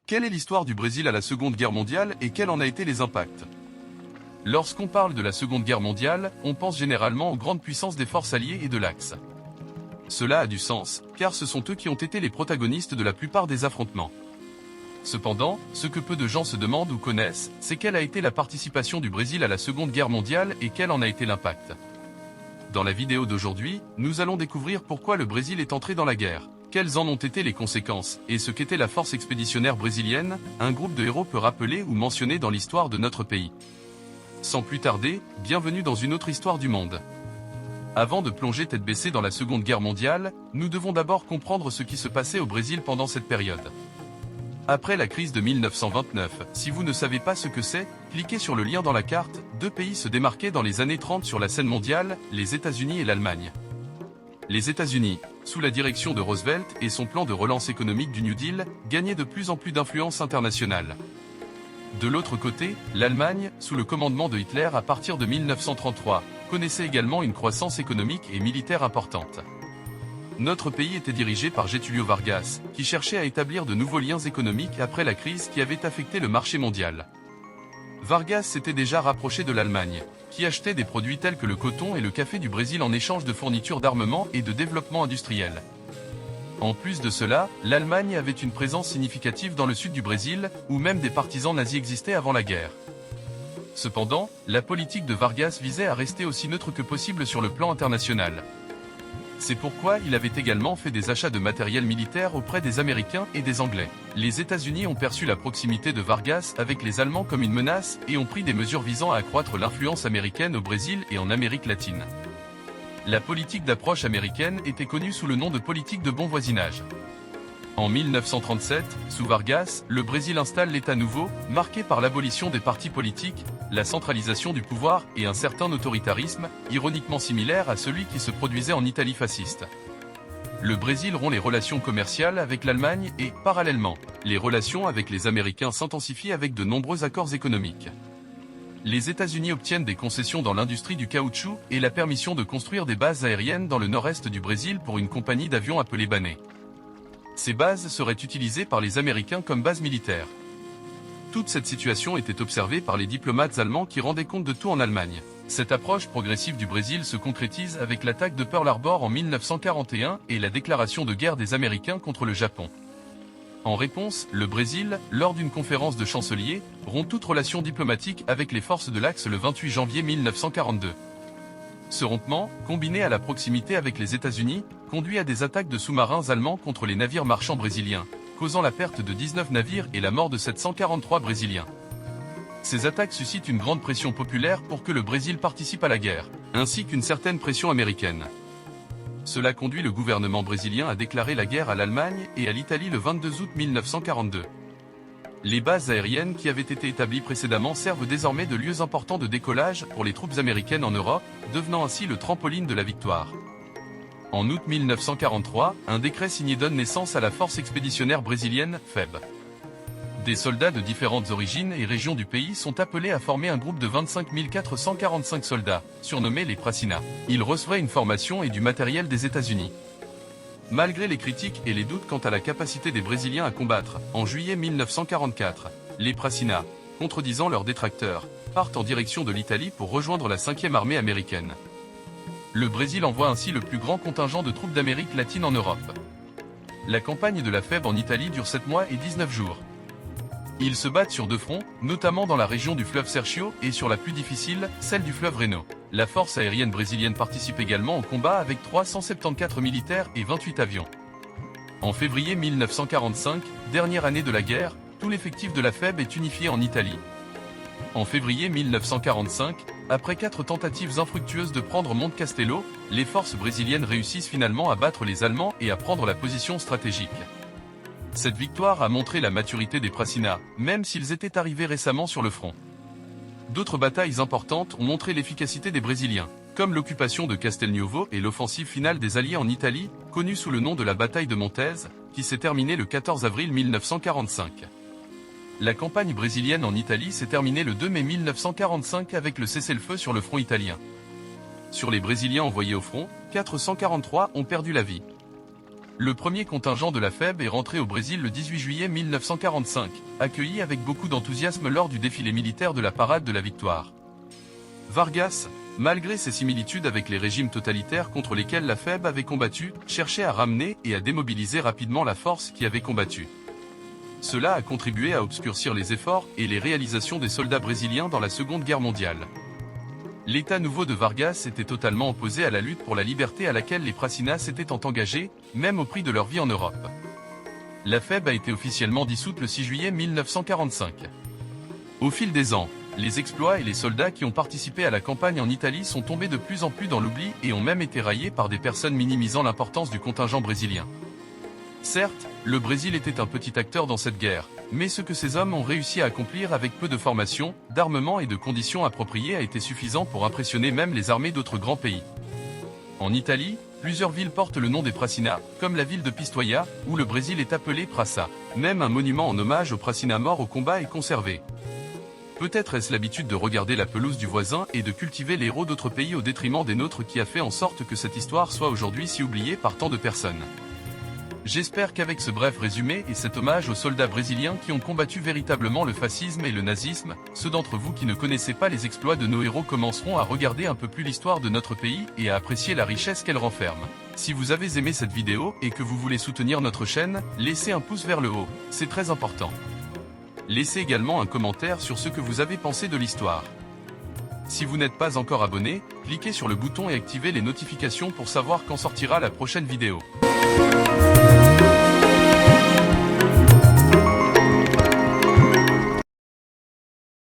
Quelle est l'histoire du Brésil à la Seconde Guerre mondiale et quels en a été les impacts? Lorsqu'on parle de la Seconde Guerre mondiale, on pense généralement aux grandes puissances des forces alliées et de l'Axe. Cela a du sens, car ce sont eux qui ont été les protagonistes de la plupart des affrontements. Cependant, ce que peu de gens se demandent ou connaissent, c'est quelle a été la participation du Brésil à la Seconde Guerre mondiale et quel en a été l'impact. Dans la vidéo d'aujourd'hui, nous allons découvrir pourquoi le Brésil est entré dans la guerre, quelles en ont été les conséquences, et ce qu'était la force expéditionnaire brésilienne, un groupe de héros peu rappelé ou mentionné dans l'histoire de notre pays. Sans plus tarder, bienvenue dans une autre histoire du monde. Avant de plonger tête baissée dans la Seconde Guerre mondiale, nous devons d'abord comprendre ce qui se passait au Brésil pendant cette période. Après la crise de 1929, si vous ne savez pas ce que c'est, cliquez sur le lien dans la carte. Deux pays se démarquaient dans les années 30 sur la scène mondiale, les États-Unis et l'Allemagne. Les États-Unis, sous la direction de Roosevelt et son plan de relance économique du New Deal, gagnaient de plus en plus d'influence internationale. De l'autre côté, l'Allemagne, sous le commandement de Hitler à partir de 1933, connaissait également une croissance économique et militaire importante. Notre pays était dirigé par Getúlio Vargas, qui cherchait à établir de nouveaux liens économiques après la crise qui avait affecté le marché mondial. Vargas s'était déjà rapproché de l'Allemagne, qui achetait des produits tels que le coton et le café du Brésil en échange de fournitures d'armement et de développement industriel. En plus de cela, l'Allemagne avait une présence significative dans le sud du Brésil, où même des partisans nazis existaient avant la guerre. Cependant, la politique de Vargas visait à rester aussi neutre que possible sur le plan international. C'est pourquoi il avait également fait des achats de matériel militaire auprès des Américains et des Anglais. Les États-Unis ont perçu la proximité de Vargas avec les Allemands comme une menace et ont pris des mesures visant à accroître l'influence américaine au Brésil et en Amérique latine. La politique d'approche américaine était connue sous le nom de politique de bon voisinage. En 1937, sous Vargas, le Brésil installe l'État nouveau, marqué par l'abolition des partis politiques, la centralisation du pouvoir et un certain autoritarisme, ironiquement similaire à celui qui se produisait en Italie fasciste. Le Brésil rompt les relations commerciales avec l'Allemagne et, parallèlement, les relations avec les Américains s'intensifient avec de nombreux accords économiques. Les États-Unis obtiennent des concessions dans l'industrie du caoutchouc et la permission de construire des bases aériennes dans le nord-est du Brésil pour une compagnie d'avions appelée Banet. Ces bases seraient utilisées par les Américains comme bases militaires. Toute cette situation était observée par les diplomates allemands qui rendaient compte de tout en Allemagne. Cette approche progressive du Brésil se concrétise avec l'attaque de Pearl Harbor en 1941 et la déclaration de guerre des Américains contre le Japon. En réponse, le Brésil, lors d'une conférence de chanceliers, rompt toute relation diplomatique avec les forces de l'Axe le 28 janvier 1942. Ce rompement, combiné à la proximité avec les États-Unis, conduit à des attaques de sous-marins allemands contre les navires marchands brésiliens, causant la perte de 19 navires et la mort de 743 Brésiliens. Ces attaques suscitent une grande pression populaire pour que le Brésil participe à la guerre, ainsi qu'une certaine pression américaine. Cela conduit le gouvernement brésilien à déclarer la guerre à l'Allemagne et à l'Italie le 22 août 1942. Les bases aériennes qui avaient été établies précédemment servent désormais de lieux importants de décollage pour les troupes américaines en Europe, devenant ainsi le trampoline de la victoire. En août 1943, un décret signé donne naissance à la force expéditionnaire brésilienne, FEB. Des soldats de différentes origines et régions du pays sont appelés à former un groupe de 25 445 soldats, surnommés les Praçina. Ils recevraient une formation et du matériel des États-Unis. Malgré les critiques et les doutes quant à la capacité des Brésiliens à combattre, en juillet 1944, les Praçina, contredisant leurs détracteurs, partent en direction de l'Italie pour rejoindre la 5e armée américaine. Le Brésil envoie ainsi le plus grand contingent de troupes d'Amérique latine en Europe. La campagne de la FEB en Italie dure 7 mois et 19 jours. Ils se battent sur deux fronts, notamment dans la région du fleuve Serchio et sur la plus difficile, celle du fleuve Reno. La force aérienne brésilienne participe également au combat avec 374 militaires et 28 avions. En février 1945, dernière année de la guerre, tout l'effectif de la FEB est unifié en Italie. En février 1945, après 4 tentatives infructueuses de prendre Monte Castelo, les forces brésiliennes réussissent finalement à battre les Allemands et à prendre la position stratégique. Cette victoire a montré la maturité des Praçina, même s'ils étaient arrivés récemment sur le front. D'autres batailles importantes ont montré l'efficacité des Brésiliens, comme l'occupation de Castelnuovo et l'offensive finale des Alliés en Italie, connue sous le nom de la bataille de Montese, qui s'est terminée le 14 avril 1945. La campagne brésilienne en Italie s'est terminée le 2 mai 1945 avec le cessez-le-feu sur le front italien. Sur les Brésiliens envoyés au front, 443 ont perdu la vie. Le premier contingent de la FEB est rentré au Brésil le 18 juillet 1945, accueilli avec beaucoup d'enthousiasme lors du défilé militaire de la Parade de la Victoire. Vargas, malgré ses similitudes avec les régimes totalitaires contre lesquels la FEB avait combattu, cherchait à ramener et à démobiliser rapidement la force qui avait combattu. Cela a contribué à obscurcir les efforts et les réalisations des soldats brésiliens dans la Seconde Guerre mondiale. L'État nouveau de Vargas était totalement opposé à la lutte pour la liberté à laquelle les Pracinas s'étaient engagés, même au prix de leur vie en Europe. La FEB a été officiellement dissoute le 6 juillet 1945. Au fil des ans, les exploits et les soldats qui ont participé à la campagne en Italie sont tombés de plus en plus dans l'oubli et ont même été raillés par des personnes minimisant l'importance du contingent brésilien. Certes, le Brésil était un petit acteur dans cette guerre, mais ce que ces hommes ont réussi à accomplir avec peu de formation, d'armement et de conditions appropriées a été suffisant pour impressionner même les armées d'autres grands pays. En Italie, plusieurs villes portent le nom des Pracinas, comme la ville de Pistoia, où le Brésil est appelé Praça. Même un monument en hommage aux Pracinas morts au combat est conservé. Peut-être est-ce l'habitude de regarder la pelouse du voisin et de cultiver les héros d'autres pays au détriment des nôtres qui a fait en sorte que cette histoire soit aujourd'hui si oubliée par tant de personnes. J'espère qu'avec ce bref résumé et cet hommage aux soldats brésiliens qui ont combattu véritablement le fascisme et le nazisme, ceux d'entre vous qui ne connaissaient pas les exploits de nos héros commenceront à regarder un peu plus l'histoire de notre pays et à apprécier la richesse qu'elle renferme. Si vous avez aimé cette vidéo et que vous voulez soutenir notre chaîne, laissez un pouce vers le haut, c'est très important. Laissez également un commentaire sur ce que vous avez pensé de l'histoire. Si vous n'êtes pas encore abonné, cliquez sur le bouton et activez les notifications pour savoir quand sortira la prochaine vidéo.